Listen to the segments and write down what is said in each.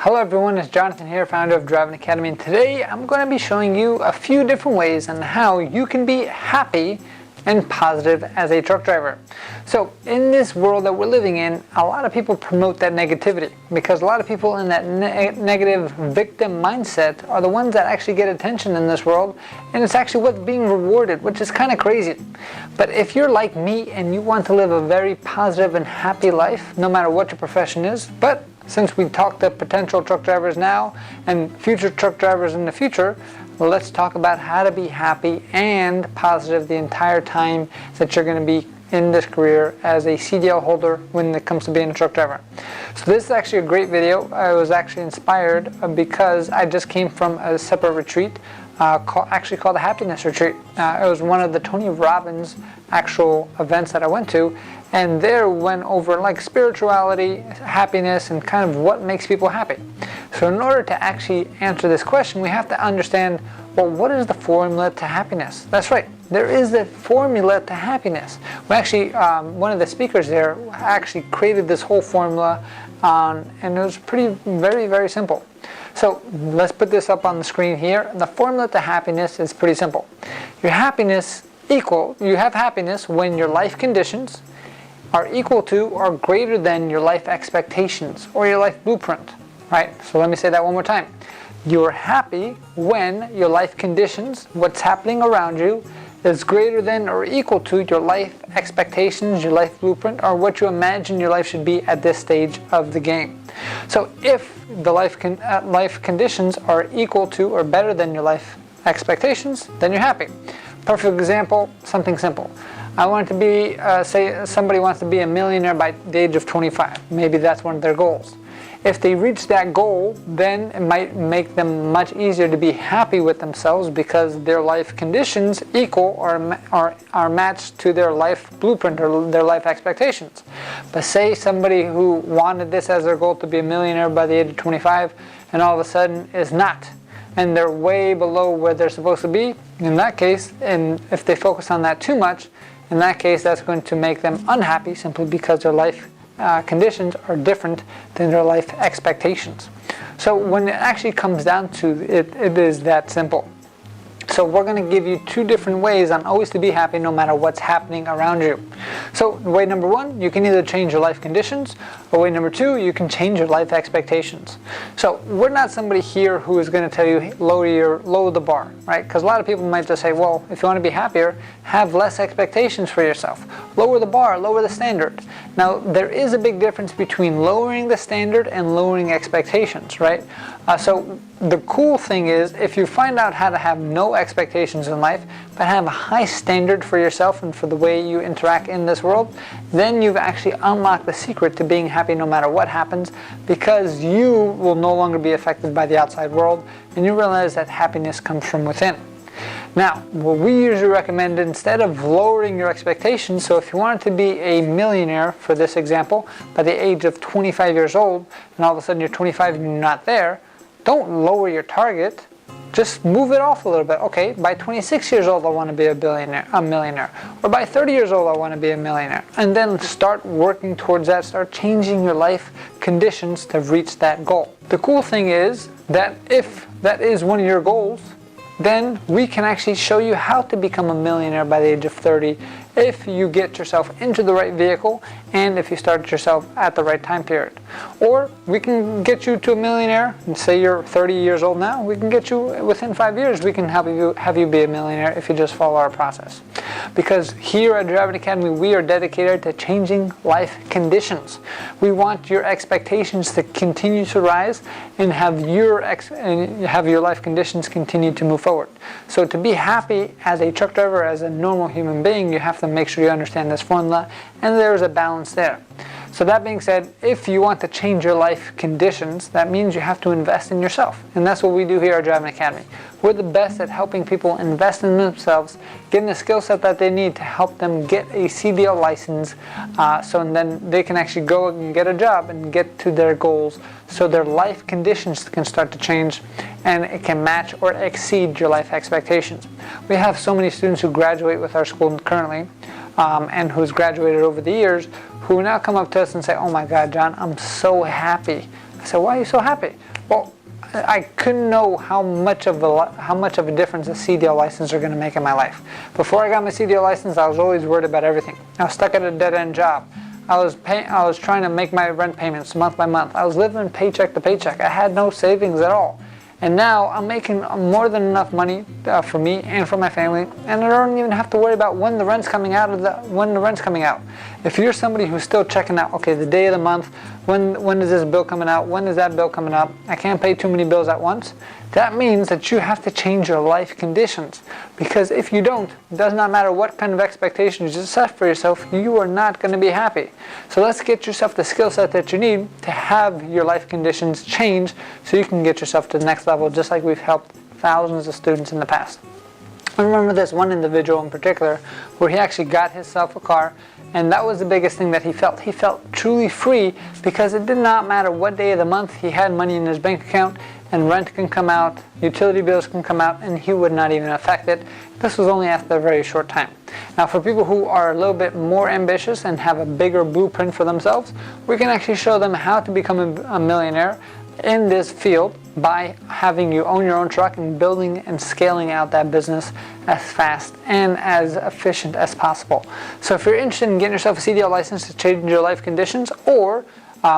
Hello everyone, it's Jonathan here, founder of Driving Academy, and today I'm going to be showing you a few different ways on how you can be happy and positive as a truck driver. So in this world that we're living in, a lot of people promote that negativity because a lot of people in that negative victim mindset are the ones that actually get attention in this world, and it's actually what's being rewarded, which is kind of crazy. But if you're like me and you want to live a very positive and happy life, no matter what your profession is, but since we talked to potential truck drivers now and future truck drivers in the future, let's talk about how to be happy and positive the entire time that you're going to be in this career as a CDL holder when it comes to being a truck driver. So this is actually a great video. I was actually inspired because I just came from a separate retreat actually called the Happiness Retreat. It was one of the Tony Robbins actual events that I went to, and there went over like spirituality, happiness, and kind of what makes people happy. So in order to actually answer this question, we have to understand, well, what is the formula to happiness? That's right, there is a formula to happiness. We actually, one of the speakers there actually created this whole formula, and it was very, very simple. So let's put this up on the screen here. The formula to happiness is pretty simple. You have happiness when your life conditions are equal to or greater than your life expectations or your life blueprint, right? So let me say that one more time. You're happy when your life conditions, what's happening around you, is greater than or equal to your life expectations, your life blueprint, or what you imagine your life should be at this stage of the game. So if the life conditions are equal to or better than your life expectations, then you're happy. Perfect example, something simple. I want to be, say somebody wants to be a millionaire by the age of 25. Maybe that's one of their goals. If they reach that goal, then it might make them much easier to be happy with themselves because their life conditions equal or are matched to their life blueprint or their life expectations. But say somebody who wanted this as their goal to be a millionaire by the age of 25 and all of a sudden is not, and they're way below where they're supposed to be, in that case, and if they focus on that too much, in that case that's going to make them unhappy simply because their life conditions are different than their life expectations. So when it actually comes down to it, it is that simple. So we're going to give you two different ways on always to be happy no matter what's happening around you. So way number one, you can either change your life conditions, or way number two, you can change your life expectations. So we're not somebody here who is going to tell you lower the bar, right? Because a lot of people might just say, well, if you want to be happier, have less expectations for yourself. Lower the bar, lower the standard. Now there is a big difference between lowering the standard and lowering expectations, right? So the cool thing is, if you find out how to have no expectations in life, but have a high standard for yourself and for the way you interact in this world, then you've actually unlocked the secret to being happy no matter what happens, because you will no longer be affected by the outside world, and you realize that happiness comes from within. Now, what we usually recommend, instead of lowering your expectations, so if you wanted to be a millionaire, for this example, by the age of 25 years old, and all of a sudden you're 25 and you're not there, don't lower your target, just move it off a little bit. Okay, by 26 years old I want to be a millionaire, or by 30 years old I want to be a millionaire, and then start working towards that, start changing your life conditions to reach that goal. The cool thing is that if that is one of your goals, then we can actually show you how to become a millionaire by the age of 30 if you get yourself into the right vehicle and if you start yourself at the right time period. Or we can get you to a millionaire, and say you're 30 years old now, we can get you within 5 years, we can have you be a millionaire if you just follow our process. Because here at Driving Academy, we are dedicated to changing life conditions. We want your expectations to continue to rise and have your life conditions continue to move forward. So to be happy as a truck driver, as a normal human being, you have to make sure you understand this formula, and there's a balance there. So that being said, if you want to change your life conditions, that means you have to invest in yourself. And that's what we do here at Driving Academy. We're the best at helping people invest in themselves, getting the skill set that they need to help them get a CDL license, so then they can actually go and get a job and get to their goals, so their life conditions can start to change and it can match or exceed your life expectations. We have so many students who graduate with our school currently, and who's graduated over the years, who now come up to us and say, oh my God, John, I'm so happy I said, why are you so happy? Well, I couldn't know how much of a difference a CDL license are going to make in my life. Before I got my CDL license, I was always worried about everything. I was stuck at a dead-end job. I was trying to make my rent payments month by month. I was living paycheck to paycheck. I had no savings at all. And now I'm making more than enough money for me and for my family, and I don't even have to worry about when the rent's coming out. If you're somebody who's still checking out, okay, the day of the month, when is this bill coming out? When is that bill coming up? I can't pay too many bills at once. That means that you have to change your life conditions, because if you don't, it does not matter what kind of expectations you set for yourself, you are not going to be happy. So let's get yourself the skill set that you need to have your life conditions change so you can get yourself to the next level, just like we've helped thousands of students in the past. I remember this one individual in particular where he actually got himself a car, and that was the biggest thing that he felt. He felt truly free because it did not matter what day of the month he had money in his bank account, and rent can come out, utility bills can come out, and he would not even affect it. This was only after a very short time. Now, for people who are a little bit more ambitious and have a bigger blueprint for themselves, we can actually show them how to become a millionaire in this field by having you own your own truck and building and scaling out that business as fast and as efficient as possible. So if you're interested in getting yourself a CDL license to change your life conditions, or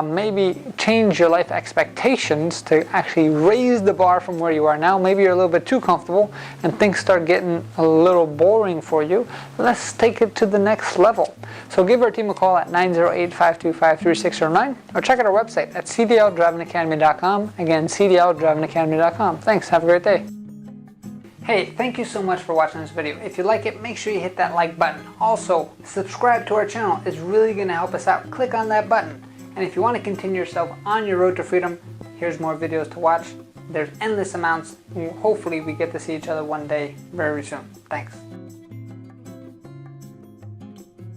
maybe change your life expectations to actually raise the bar from where you are now, maybe you're a little bit too comfortable and things start getting a little boring for you, let's take it to the next level. So give our team a call at 908-525-3609, or check out our website at cdldrivingacademy.com. Again, cdldrivingacademy.com. Thanks, have a great day. Hey, thank you so much for watching this video. If you like it, make sure you hit that like button. Also, subscribe to our channel. It's really going to help us out. Click on that button. And if you want to continue yourself on your road to freedom, here's more videos to watch. There's endless amounts. Hopefully we get to see each other one day very soon. Thanks.